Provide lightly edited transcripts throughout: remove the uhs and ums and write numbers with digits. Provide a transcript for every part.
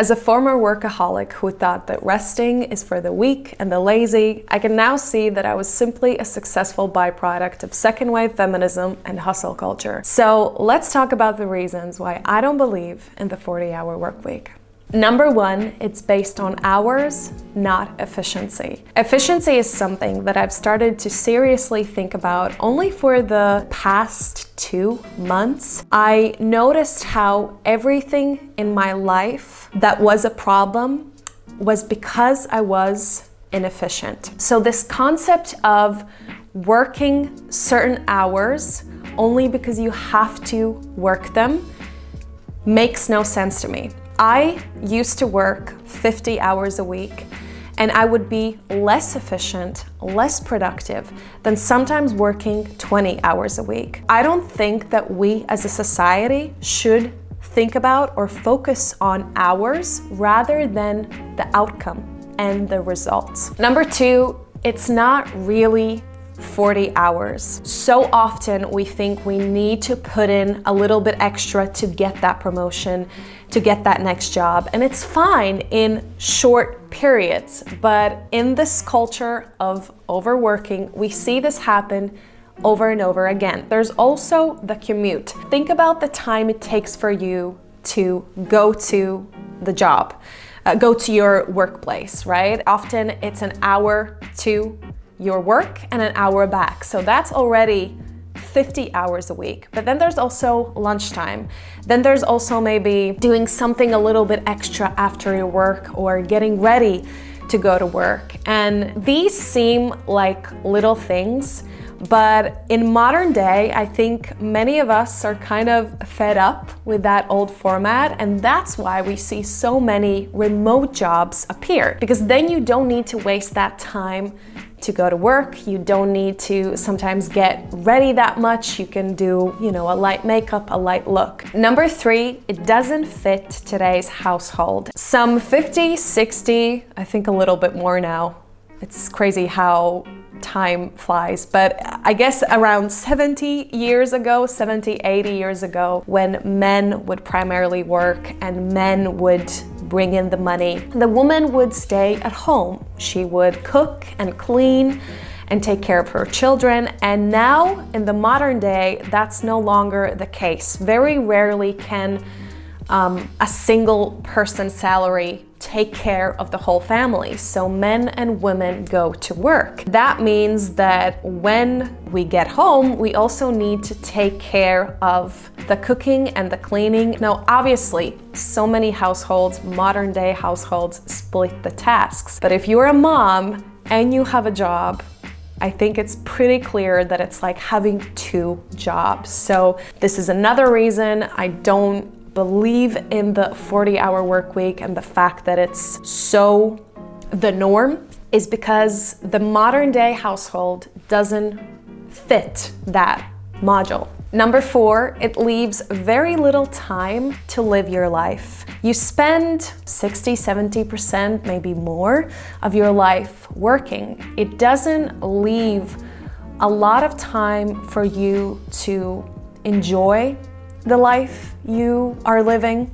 As a former workaholic who thought that resting is for the weak and the lazy, I can now see that I was simply a successful byproduct of second-wave feminism and hustle culture. So let's talk about the reasons why I don't believe in the 40-hour work week. Number one, it's based on hours, not efficiency. Efficiency is something that I've started to seriously think about only for the past 2 months. I noticed how everything in my life that was a problem was because I was inefficient. So this concept of working certain hours only because you have to work them makes no sense to me. I used to work 50 hours a week, and I would be less efficient, less productive than sometimes working 20 hours a week. I don't think that we as a society should think about or focus on hours rather than the outcome and the results. Number two, it's not really 40 hours. So often we think we need to put in a little bit extra to get that promotion, to get that next job. And it's fine in short periods, but in this culture of overworking, we see this happen over and over again. There's also the commute. Think about the time it takes for you to go to the job, go to your workplace, right? Often it's an hour to your work and an hour back. So that's already 50 hours a week. But then there's also lunchtime. Then there's also maybe doing something a little bit extra after your work or getting ready to go to work. And these seem like little things, but in modern day, I think many of us are kind of fed up with that old format, and that's why we see so many remote jobs appear, because then you don't need to waste that time to go to work. You don't need to sometimes get ready that much. You can do, a light makeup, a light look. Number three, it doesn't fit today's household. Some 50, 60, I think a little bit more now. It's crazy how time flies, but I guess around 70, 80 years ago, when men would primarily work and men would bring in the money, the woman would stay at home. She would cook and clean and take care of her children. And now in the modern day, that's no longer the case. Very rarely can a single person's salary take care of the whole family. So men and women go to work. That means that when we get home, we also need to take care of the cooking and the cleaning. Now, obviously, so many households, modern day households, split the tasks. But if you're a mom and you have a job, I think it's pretty clear that it's like having 2 jobs. So this is another reason I don't believe in the 40-hour work week, and the fact that it's so the norm is because the modern day household doesn't fit that module. Number 4, it leaves very little time to live your life. You spend 60, 70%, maybe more of your life working. It doesn't leave a lot of time for you to enjoy the life you are living,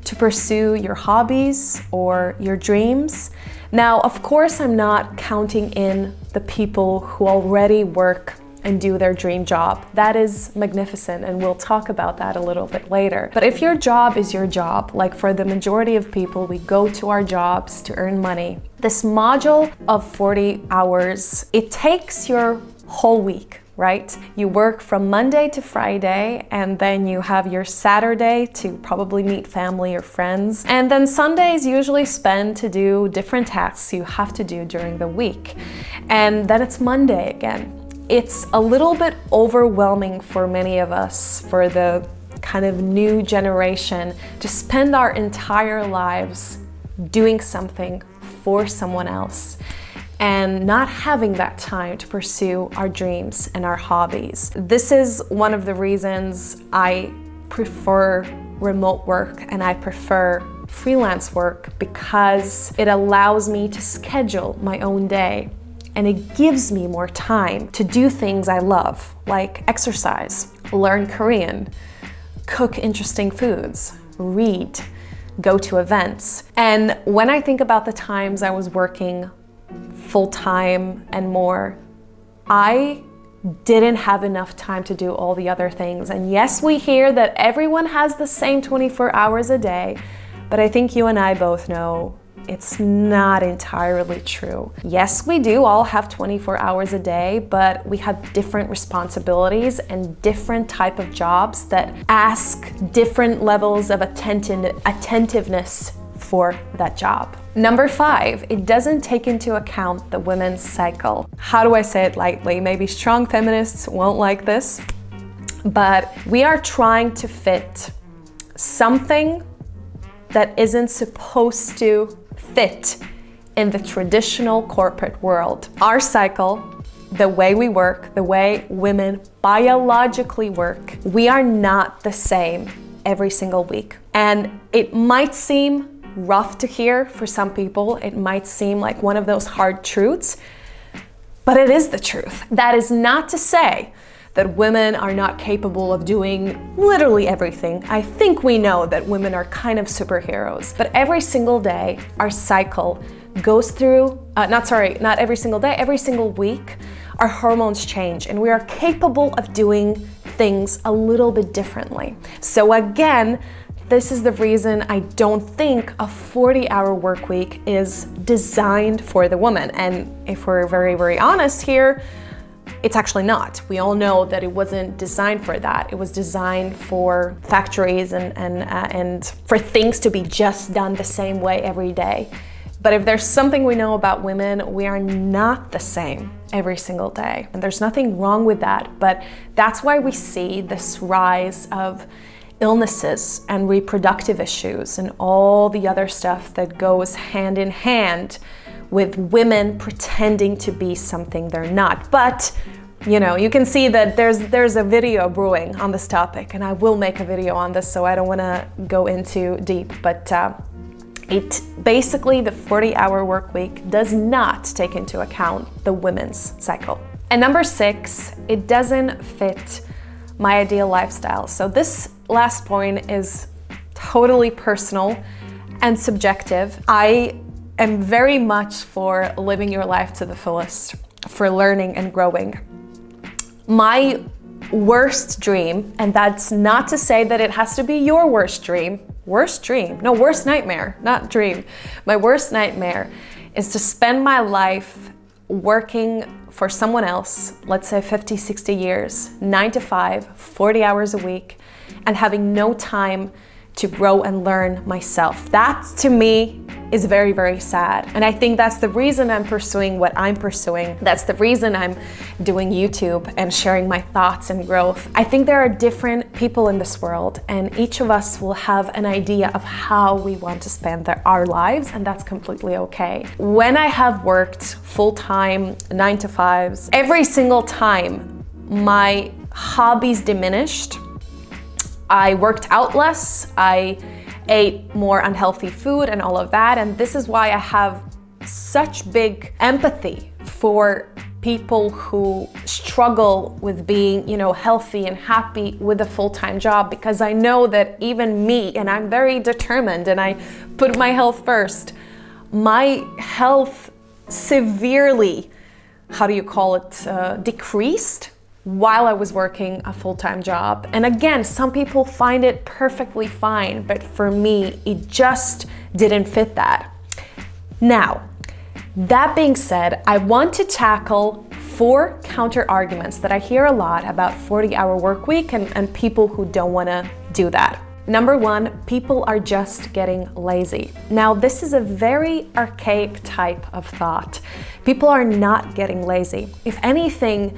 to pursue your hobbies or your dreams. Now, of course, I'm not counting in the people who already work and do their dream job. That is magnificent, and we'll talk about that a little bit later. But if your job is your job, like for the majority of people, we go to our jobs to earn money. This module of 40 hours, it takes your whole week, right? You work from Monday to Friday, and then you have your Saturday to probably meet family or friends. And then Sunday is usually spent to do different tasks you have to do during the week. And then it's Monday again. It's a little bit overwhelming for many of us, for the kind of new generation, to spend our entire lives doing something for someone else and not having that time to pursue our dreams and our hobbies. This is one of the reasons I prefer remote work and I prefer freelance work, because it allows me to schedule my own day. And it gives me more time to do things I love, like exercise, learn Korean, cook interesting foods, read, go to events. And when I think about the times I was working full-time and more, I didn't have enough time to do all the other things. And yes, we hear that everyone has the same 24 hours a day, but I think you and I both know it's not entirely true. Yes, we do all have 24 hours a day, but we have different responsibilities and different type of jobs that ask different levels of attentiveness for that job. Number 5, it doesn't take into account the women's cycle. How do I say it lightly? Maybe strong feminists won't like this, but we are trying to fit something that isn't supposed to fit in the traditional corporate world. Our cycle, the way we work, the way women biologically work, we are not the same every single week. And it might seem rough to hear for some people. It might seem like one of those hard truths, but it is the truth. That is not to say that women are not capable of doing literally everything. I think we know that women are kind of superheroes, but every single day, our cycle goes through, not every single day, every single week, our hormones change and we are capable of doing things a little bit differently. So again, this is the reason I don't think a 40-hour work week is designed for the woman. And if we're very, very honest here, it's actually not. We all know that it wasn't designed for that. It was designed for factories and for things to be just done the same way every day. But if there's something we know about women, we are not the same every single day. And there's nothing wrong with that, but that's why we see this rise of illnesses and reproductive issues and all the other stuff that goes hand in hand with women pretending to be something they're not. But you know, you can see that there's a video brewing on this topic, and I will make a video on this, so I don't want to go into deep, but it basically, the 40-hour work week does not take into account the women's cycle. And number 6, it doesn't fit my ideal lifestyle. So this last point is totally personal and subjective. I am very much for living your life to the fullest, for learning and growing. My worst dream, and that's not to say that it has to be your worst nightmare, not dream. My worst nightmare is to spend my life working for someone else, let's say 50, 60 years, 9 to 5, 40 hours a week, and having no time to grow and learn myself. That, to me, is very, very sad. And I think that's the reason I'm pursuing what I'm pursuing. That's the reason I'm doing YouTube and sharing my thoughts and growth. I think there are different people in this world, and each of us will have an idea of how we want to spend our lives, and that's completely okay. When I have worked full-time, 9 to 5s, every single time my hobbies diminished, I worked out less, I ate more unhealthy food and all of that. And this is why I have such big empathy for people who struggle with being, healthy and happy with a full-time job, because I know that even me, and I'm very determined and I put my health first, my health severely, decreased while I was working a full-time job. And again, some people find it perfectly fine, but for me, it just didn't fit that. Now, that being said, I want to tackle 4 counter-arguments that I hear a lot about 40-hour work week and people who don't want to do that. Number 1, people are just getting lazy. Now, this is a very archaic type of thought. People are not getting lazy. If anything,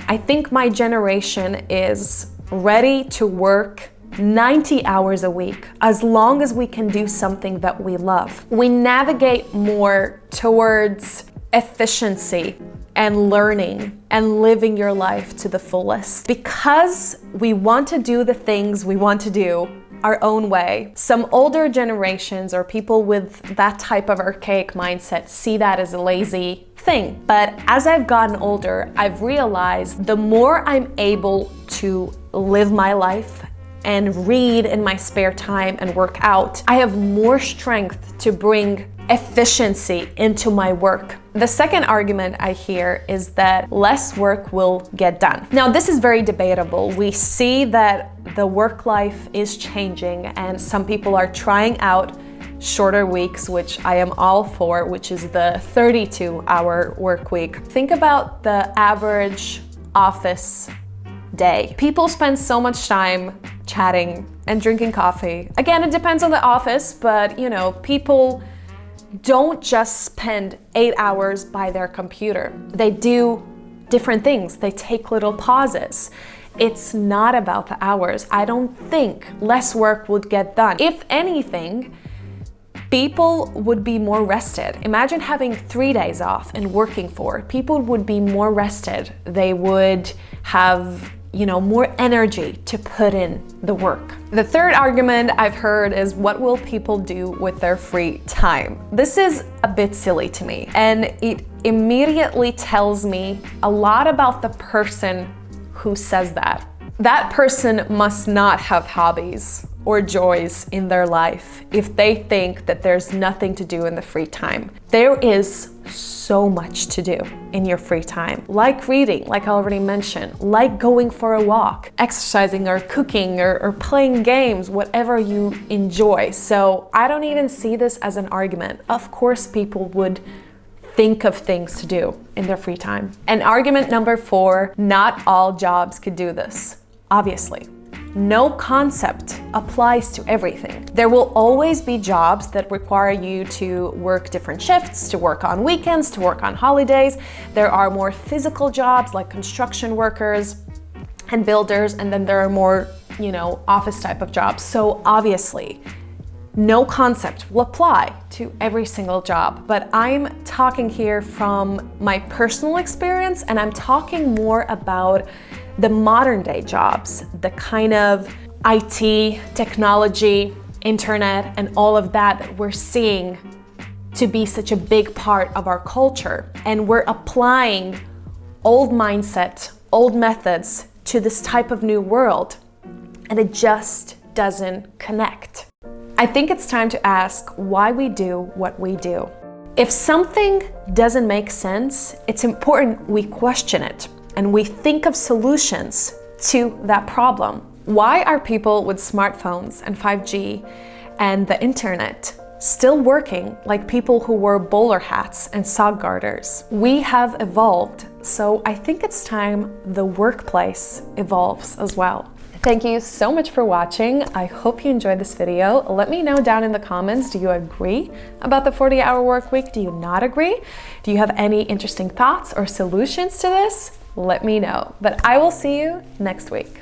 I think my generation is ready to work 90 hours a week, as long as we can do something that we love. We navigate more towards efficiency and learning and living your life to the fullest, because we want to do the things we want to do our own way. Some older generations or people with that type of archaic mindset see that as a lazy thing. But as I've gotten older, I've realized the more I'm able to live my life and read in my spare time and work out, I have more strength to bring efficiency into my work. The second argument I hear is that less work will get done. Now, this is very debatable. We see that the work life is changing and some people are trying out shorter weeks, which I am all for, which is the 32-hour work week. Think about the average office day. People spend so much time chatting and drinking coffee. Again, it depends on the office, but you know, people don't just spend 8 hours by their computer. They do different things. They take little pauses. It's not about the hours. I don't think less work would get done. If anything, people would be more rested. Imagine having 3 days off and working 4. People would be more rested. They would have, you know, more energy to put in the work. The third argument I've heard is, what will people do with their free time? This is a bit silly to me, and it immediately tells me a lot about the person who says that. That person must not have hobbies or joys in their life if they think that there's nothing to do in the free time. There is so much to do in your free time, like reading, like I already mentioned, like going for a walk, exercising or cooking or playing games, whatever you enjoy. So I don't even see this as an argument. Of course, people would think of things to do in their free time. And argument number 4, not all jobs could do this. Obviously, no concept applies to everything. There will always be jobs that require you to work different shifts, to work on weekends, to work on holidays. There are more physical jobs like construction workers and builders, and then there are more, you know, office type of jobs. So obviously, no concept will apply to every single job, but I'm talking here from my personal experience, and I'm talking more about the modern day jobs, the kind of IT, technology, internet, and all of that we're seeing to be such a big part of our culture. And we're applying old mindset, old methods to this type of new world, and it just doesn't connect. I think it's time to ask why we do what we do. If something doesn't make sense, it's important we question it and we think of solutions to that problem. Why are people with smartphones and 5G and the internet still working like people who wore bowler hats and sock garters? We have evolved, so I think it's time the workplace evolves as well. Thank you so much for watching. I hope you enjoyed this video. Let me know down in the comments, do you agree about the 40-hour work week? Do you not agree? Do you have any interesting thoughts or solutions to this? Let me know. But I will see you next week.